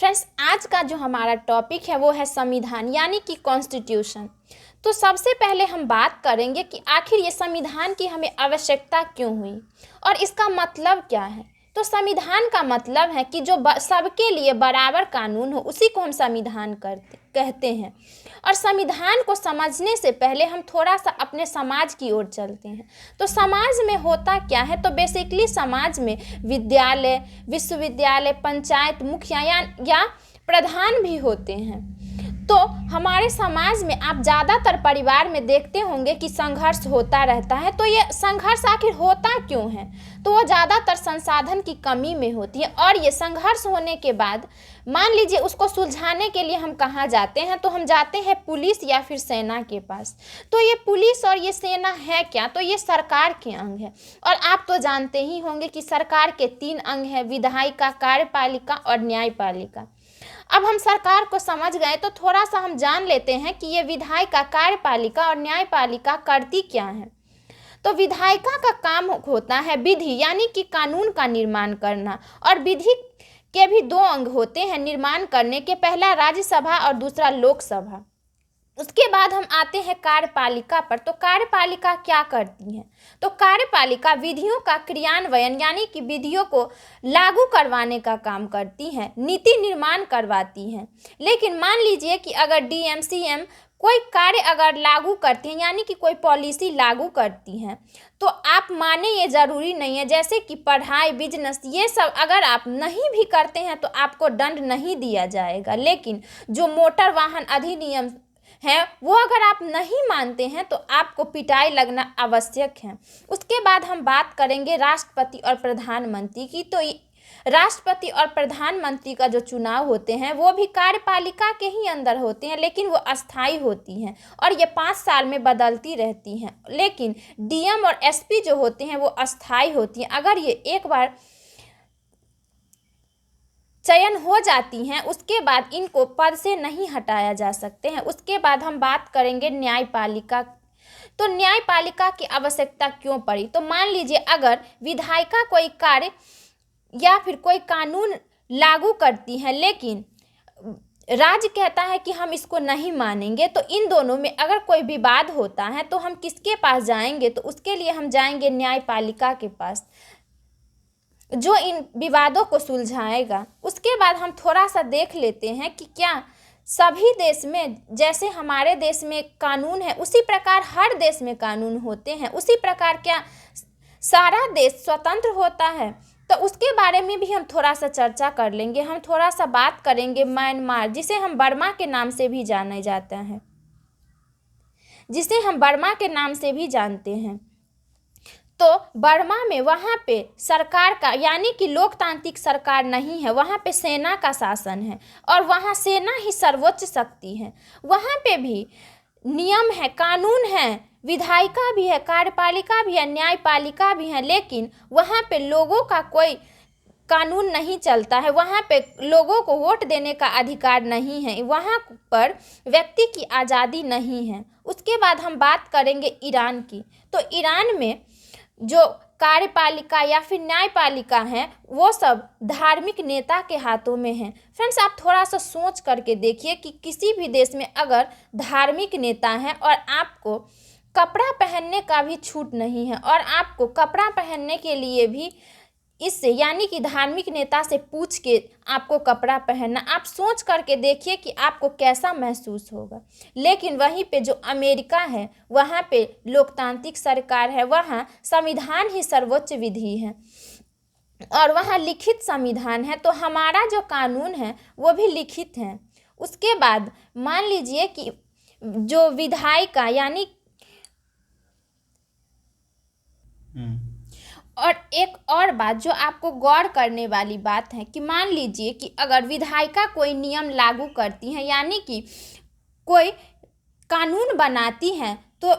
Friends, आज का जो हमारा टॉपिक है वो है संविधान यानी कि कॉन्स्टिट्यूशन। तो सबसे पहले हम बात करेंगे कि आखिर ये संविधान की हमें आवश्यकता क्यों हुई और इसका मतलब क्या है। तो संविधान का मतलब है कि जो सबके लिए बराबर कानून हो उसी को हम संविधान कहते हैं। और संविधान को समझने से पहले हम थोड़ा सा अपने समाज की ओर चलते हैं। तो समाज में होता क्या है, तो बेसिकली समाज में विद्यालय, विश्वविद्यालय, पंचायत मुखिया या प्रधान भी होते हैं। तो हमारे समाज में आप ज़्यादातर परिवार में देखते होंगे कि संघर्ष होता रहता है। तो ये संघर्ष आखिर होता क्यों है, तो वो ज़्यादातर संसाधन की कमी में होती है। और ये संघर्ष होने के बाद मान लीजिए उसको सुलझाने के लिए हम कहाँ जाते हैं, तो हम जाते हैं पुलिस या फिर सेना के पास। तो ये पुलिस और ये सेना है क्या, तो ये सरकार के अंग है। और आप तो जानते ही होंगे कि सरकार के 3 अंग हैं, विधायिका, कार्यपालिका और न्यायपालिका। अब हम सरकार को समझ गए तो थोड़ा सा हम जान लेते हैं कि ये विधायिका, कार्यपालिका और न्यायपालिका करती क्या है। तो विधायिका का काम होता है विधि यानी कि कानून का निर्माण करना। और विधि के भी 2 अंग होते हैं निर्माण करने के, पहला राज्यसभा और दूसरा लोकसभा। उसके बाद हम आते हैं कार्यपालिका पर। तो कार्यपालिका क्या करती है, तो कार्यपालिका विधियों का क्रियान्वयन यानी कि विधियों को लागू करवाने का काम करती है, नीति निर्माण करवाती है। लेकिन मान लीजिए कि अगर डीएम सीएम कोई कार्य अगर लागू करते हैं यानी कि कोई पॉलिसी लागू करती हैं, तो आप माने ये ज़रूरी नहीं है, जैसे कि पढ़ाई, बिजनेस, ये सब अगर आप नहीं भी करते हैं तो आपको दंड नहीं दिया जाएगा। लेकिन जो मोटर वाहन अधिनियम है वो अगर आप नहीं मानते हैं तो आपको पिटाई लगना आवश्यक है। उसके बाद हम बात करेंगे राष्ट्रपति और प्रधानमंत्री की। तो राष्ट्रपति और प्रधानमंत्री का जो चुनाव होते हैं वो भी कार्यपालिका के ही अंदर होते हैं, लेकिन वो अस्थाई होती हैं और ये 5 साल में बदलती रहती हैं। लेकिन डीएम और एसपी जो होते हैं वो अस्थाई होती हैं। अगर ये एक बार चयन हो जाती हैं उसके बाद इनको पद से नहीं हटाया जा सकते हैं। उसके बाद हम बात करेंगे न्यायपालिका। तो न्यायपालिका की आवश्यकता क्यों पड़ी, तो मान लीजिए अगर विधायिका कोई कार्य या फिर कोई कानून लागू करती है लेकिन राज्य कहता है कि हम इसको नहीं मानेंगे, तो इन दोनों में अगर कोई विवाद होता है तो हम किसके पास जाएंगे, तो उसके लिए हम जाएंगे न्यायपालिका के पास जो इन विवादों को सुलझाएगा। उसके बाद हम थोड़ा सा देख लेते हैं कि क्या सभी देश में जैसे हमारे देश में कानून है उसी प्रकार हर देश में कानून होते हैं, उसी प्रकार क्या सारा देश स्वतंत्र होता है, तो उसके बारे में भी हम थोड़ा सा चर्चा कर लेंगे। हम थोड़ा सा बात करेंगे म्यांमार, जिसे हम बर्मा के नाम से भी जाना जाता है, जिसे हम बर्मा के नाम से भी जानते हैं। तो बर्मा में वहाँ पे सरकार का यानी कि लोकतांत्रिक सरकार नहीं है, वहाँ पे सेना का शासन है और वहाँ सेना ही सर्वोच्च शक्ति है। वहाँ पे भी नियम है, कानून है, विधायिका भी है, कार्यपालिका भी है, न्यायपालिका भी है, लेकिन वहाँ पे लोगों का कोई कानून नहीं चलता है। वहाँ पे लोगों को वोट देने का अधिकार नहीं है, वहाँ पर व्यक्ति की आज़ादी नहीं है। उसके बाद हम बात करेंगे ईरान की। तो ईरान में जो कार्यपालिका या फिर न्यायपालिका है वो सब धार्मिक नेता के हाथों में है। फ्रेंड्स, आप थोड़ा सा सोच करके देखिए कि किसी भी देश में अगर धार्मिक नेता है और आपको कपड़ा पहनने का भी छूट नहीं है और आपको कपड़ा पहनने के लिए भी इससे यानी कि धार्मिक नेता से पूछ के आपको कपड़ा पहनना, आप सोच करके देखिए कि आपको कैसा महसूस होगा। लेकिन वहीं पे जो अमेरिका है वहाँ पे लोकतांत्रिक सरकार है, वहाँ संविधान ही सर्वोच्च विधि है और वहाँ लिखित संविधान है। तो हमारा जो कानून है वो भी लिखित है। उसके बाद मान लीजिए कि जो विधायिका यानी और एक और बात जो आपको गौर करने वाली बात है कि मान लीजिए कि अगर विधायिका कोई नियम लागू करती हैं यानी कि कोई कानून बनाती हैं, तो